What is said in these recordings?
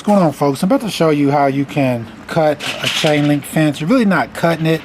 What's going on, folks? I'm about to show you how you can cut a chain link fence. You're really not cutting it,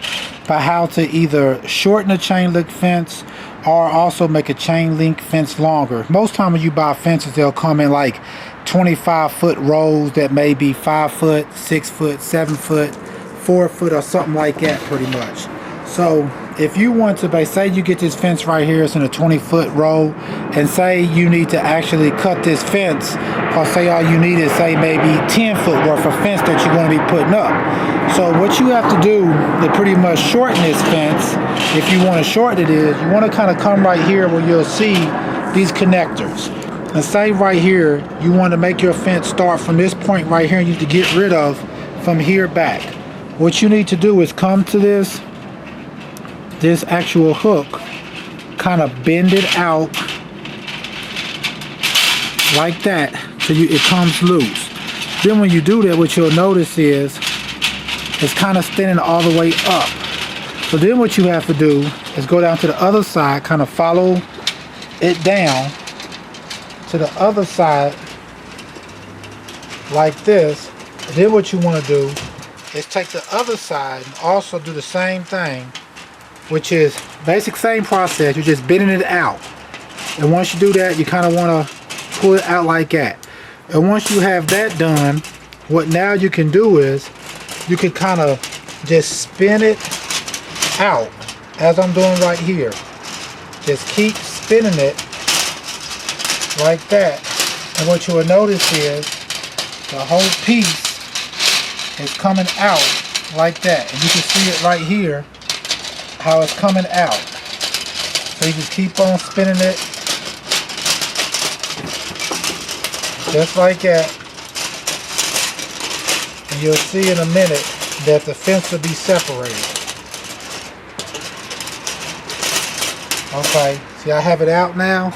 but how to either shorten a chain link fence or also make a chain link fence longer. Most time when you buy fences, they'll come in like 25-foot rolls that may be 5 foot, 6 foot, 7 foot, 4 foot, or something like that, pretty much. So if you want to, say you get this fence right here, it's in a 20-foot roll, and say you need to actually cut this fence, or say all you need is say maybe 10 foot worth of fence that you're going to be putting up. So what you have to do to pretty much shorten this fence, if you want to shorten it, is you want to kind of come right here where you'll see these connectors. And say right here, you want to make your fence start from this point right here, and you have to get rid of from here back. What you need to do is come to this actual hook, kind of bend it out like that till it comes loose. Then when you do that, what you'll notice is it's kind of standing all the way up. So then what you have to do is go down to the other side, kind of follow it down to the other side like this. And then what you want to do is take the other side and also do the same thing, which is basic same process. You're just bending it out, and once you do that, you kind of want to pull it out like that. And once you have that done, what now you can do is you can kind of just spin it out as I'm doing right here. Just keep spinning it like that, and what you will notice is the whole piece is coming out like that, and you can see it right here how it's coming out. So you just keep on spinning it just like that, and you'll see in a minute that the fence will be separated. Okay, see, I have it out now.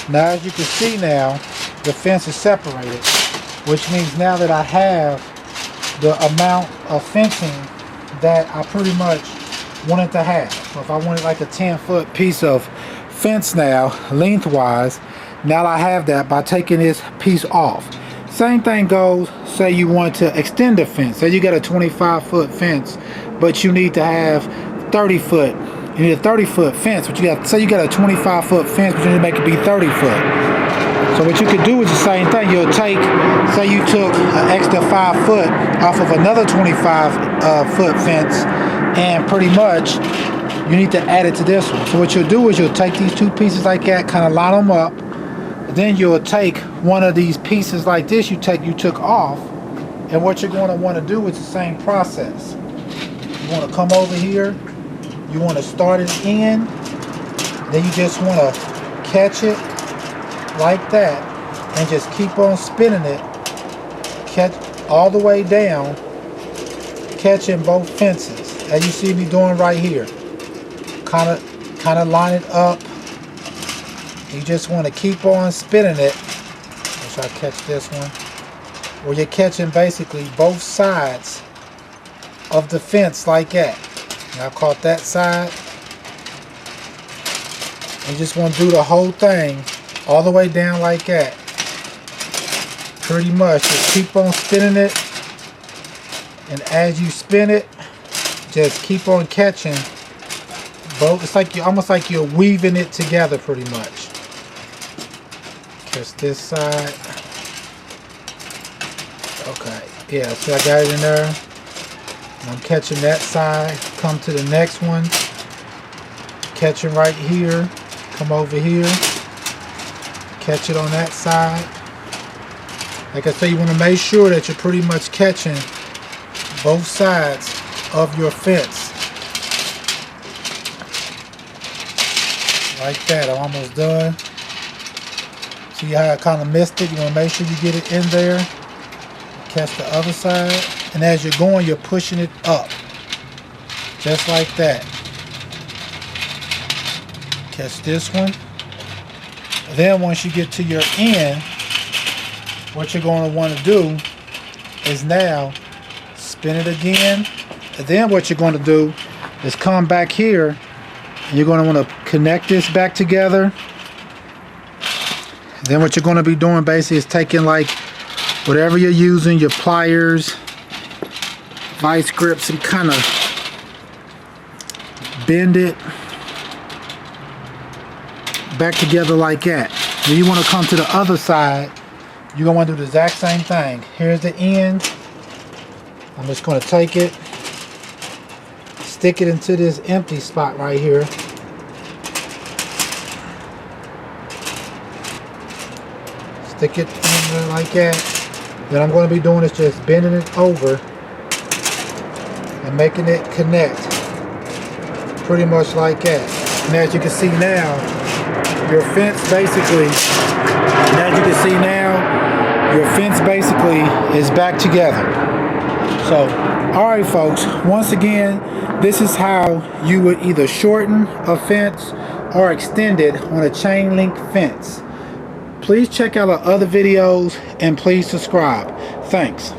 Now as you can see, now the fence is separated, which means now that I have the amount of fencing that I pretty much wanted to have. So if I wanted like a 10-foot piece of fence now, lengthwise, now I have that by taking this piece off. Same thing goes, say you want to extend the fence. Say you got a 25-foot fence, but you need to have 30 foot. You need a 30-foot fence, but you got, say you got a 25-foot fence, but you need to make it be 30 foot. So what you could do is the same thing. You'll take, say you took an extra 5 foot off of another 25-foot fence, and pretty much you need to add it to this one. So what you'll do is you'll take these two pieces like that, kind of line them up, and then you'll take one of these pieces like this you took off, and what you're going to want to do is the same process. You want to come over here, you want to start it in, then you just want to catch it like that and just keep on spinning it, catch all the way down, catching both fences as you see me doing right here. Kind of line it up. You just want to keep on spinning it. Wish I catch this one, where you're catching basically both sides of the fence like that. Now I caught that side. You just want to do the whole thing all the way down like that. Pretty much just keep on spinning it, and as you spin it, just keep on catching both. It's like you're almost like you're weaving it together pretty much. Catch this side. Okay, yeah, see I got it in there. And I'm catching that side. Come to the next one. Catching right here. Come over here. Catch it on that side. Like I say, you want to make sure that you're pretty much catching both sides of your fence. Like that. I'm almost done. See how I kind of missed it? You want to make sure you get it in there. Catch the other side. And as you're going, you're pushing it up. Just like that. Catch this one. Then once you get to your end, what you're going to want to do is now spin it again. And then what you're going to do is come back here, and you're going to want to connect this back together. Then what you're going to be doing basically is taking like whatever you're using, your pliers, vice grips, and kind of bend it back together like that. Then you want to come to the other side. You're going to want to do the exact same thing. Here's the end. I'm just going to take it, stick it into this empty spot right here. Stick it in there like that. Then I'm going to be doing is just bending it over and making it connect pretty much like that. And as you can see now, your fence basically, is back together. So, alright folks, once again, this is how you would either shorten a fence or extend it on a chain link fence. Please check out our other videos and please subscribe. Thanks.